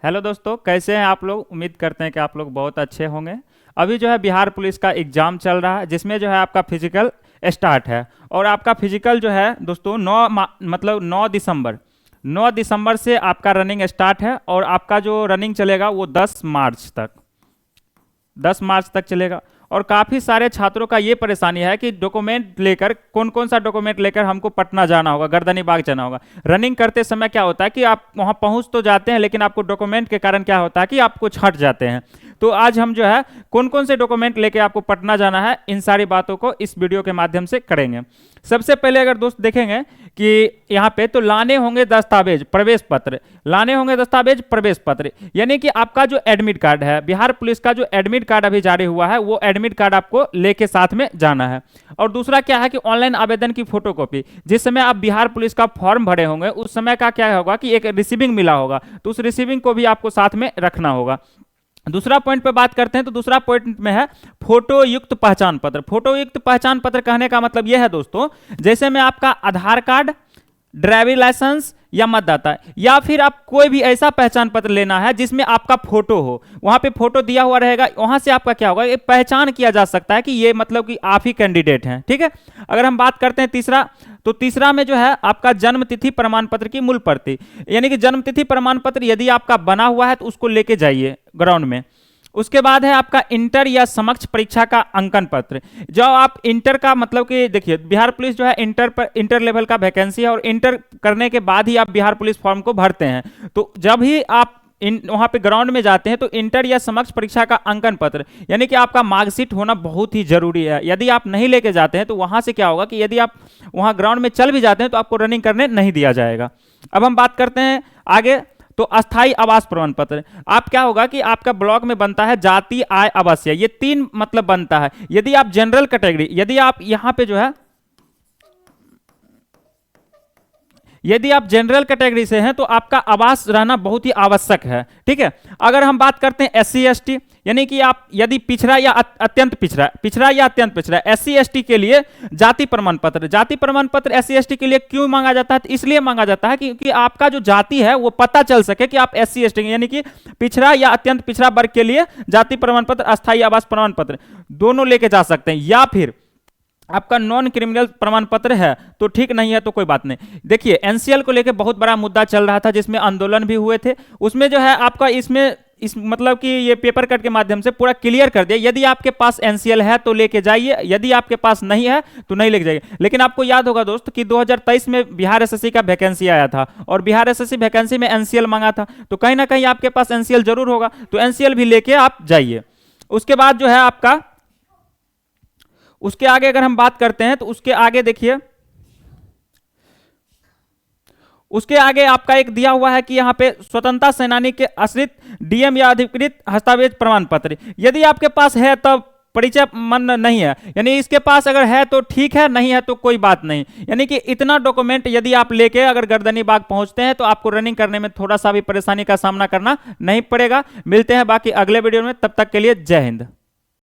Hello दोस्तों, कैसे हैं आप लोग। उम्मीद करते हैं कि आप लोग बहुत अच्छे होंगे। अभी जो है बिहार पुलिस का एग्ज़ाम चल रहा है, जिसमें जो है आपका फिजिकल स्टार्ट है। और आपका फिजिकल जो है दोस्तों 9 दिसंबर से आपका रनिंग स्टार्ट है। और आपका जो रनिंग चलेगा वो 10 मार्च तक चलेगा। और काफ़ी सारे छात्रों का ये परेशानी है कि डॉक्यूमेंट लेकर, कौन कौन सा डॉक्यूमेंट लेकर हमको पटना जाना होगा, गर्दनी बाग जाना होगा। रनिंग करते समय क्या होता है कि आप वहाँ पहुँच तो जाते हैं, लेकिन आपको डॉक्यूमेंट के कारण क्या होता है कि आप कुछ हट जाते हैं। तो आज हम जो है कौन कौन से डॉक्यूमेंट लेके आपको पटना जाना है, इन सारी बातों को इस वीडियो के माध्यम से करेंगे। सबसे पहले अगर दोस्त देखेंगे कि यहाँ पे तो लाने होंगे दस्तावेज, प्रवेश पत्र, लाने होंगे दस्तावेज, प्रवेश पत्र, यानी कि आपका जो एडमिट कार्ड है, बिहार पुलिस का जो एडमिट कार्ड अभी जारी हुआ है, वो एडमिट कार्ड आपको लेके साथ में जाना है। और दूसरा क्या है कि ऑनलाइन आवेदन की फोटोकॉपी, जिस समय आप बिहार पुलिस का फॉर्म भरे होंगे उस समय का क्या होगा कि एक रिसीविंग मिला होगा, तो उस रिसीविंग को भी आपको साथ में रखना होगा। दूसरा पॉइंट पे बात करते हैं तो दूसरा पॉइंट में है फोटो युक्त पहचान पत्र। फोटो युक्त पहचान पत्र कहने का मतलब यह है दोस्तों, जैसे में आपका आधार कार्ड, ड्राइविंग लाइसेंस या मतदाता, या फिर आप कोई भी ऐसा पहचान पत्र लेना है जिसमें आपका फोटो हो, वहां पे फोटो दिया हुआ रहेगा, वहां से आपका क्या होगा, ये पहचान किया जा सकता है कि ये मतलब कि आप ही कैंडिडेट हैं। ठीक है। अगर हम बात करते हैं तीसरा, तो तीसरा में जो है आपका जन्म तिथि प्रमाण पत्र की मूल प्रति, यानी कि जन्म तिथि प्रमाण पत्र यदि आपका बना हुआ है तो उसको लेके जाइए ग्राउंड में। उसके बाद है आपका इंटर या समक्ष परीक्षा का अंकन पत्र। जो आप इंटर का मतलब कि देखिए, बिहार पुलिस जो है इंटर लेवल का वैकेंसी है, और इंटर करने के बाद ही आप बिहार पुलिस फॉर्म को भरते हैं। तो जब ही आप वहां पे ग्राउंड में जाते हैं तो इंटर या समक्ष परीक्षा का अंकन पत्र, यानी कि आपका मार्कशीट होना बहुत ही जरूरी है। यदि आप नहीं लेके जाते हैं तो वहां से क्या होगा कि यदि आप वहां ग्राउंड में चल भी जाते हैं तो आपको रनिंग करने नहीं दिया जाएगा। अब हम बात करते हैं आगे, तो अस्थाई आवास प्रमाण पत्र। आप क्या होगा कि आपका ब्लॉक में बनता है जाति, आय, आवासीय, ये तीन मतलब बनता है। यदि आप जनरल कैटेगरी, यदि आप यहां पे जो है, यदि आप जनरल कैटेगरी से हैं तो आपका आवास रहना बहुत ही आवश्यक है। ठीक है। अगर हम बात करते हैं एससी एसटी, यानी कि आप यदि पिछड़ा या अत्यंत पिछड़ा या अत्यंत पिछड़ा, एससी एसटी के लिए जाति प्रमाण पत्र। जाति प्रमाण पत्र एससी एसटी के लिए क्यों मांगा जाता है, तो इसलिए मांगा जाता है क्योंकि आपका जो जाति है वो पता चल सके कि आप एससी एसटी, यानी कि पिछड़ा या अत्यंत पिछड़ा वर्ग के लिए जाति प्रमाण पत्र, अस्थायी आवास प्रमाण पत्र दोनों लेके जा सकते हैं। या फिर आपका नॉन क्रिमिनल प्रमाण पत्र है तो ठीक नहीं है तो कोई बात नहीं। देखिए, एनसीएल को लेकर बहुत बड़ा मुद्दा चल रहा था, जिसमें आंदोलन भी हुए थे। उसमें जो है आपका इस मतलब कि ये पेपर कट के माध्यम से पूरा क्लियर कर दिया, यदि आपके पास एनसीएल है तो लेके जाइए, यदि आपके पास नहीं है तो नहीं लेके जाइए। लेकिन आपको याद होगा दोस्त कि 2023 में बिहार एसएससी का वैकेंसी आया था, और बिहार एसएससी वैकेंसी में एनसीएल मांगा था, तो कहीं ना कहीं आपके पास एनसीएल जरूर होगा, तो एनसीएल भी लेके आप जाइए। उसके बाद जो है आपका, उसके आगे अगर हम बात करते हैं तो उसके आगे देखिए, उसके आगे आपका एक दिया हुआ है कि यहां पे स्वतंत्रता सेनानी के आश्रित डीएम या अधिकृत दस्तावेज प्रमाण पत्र। यदि आपके पास है तब परिचय मन नहीं है, यानी इसके पास अगर है तो ठीक है, नहीं है तो कोई बात नहीं। यानी कि इतना डॉक्यूमेंट यदि आप लेके अगर गर्दनी बाग पहुंचते हैं तो आपको रनिंग करने में थोड़ा सा भी परेशानी का सामना करना नहीं पड़ेगा। मिलते हैं बाकी अगले वीडियो में, तब तक के लिए जय हिंद।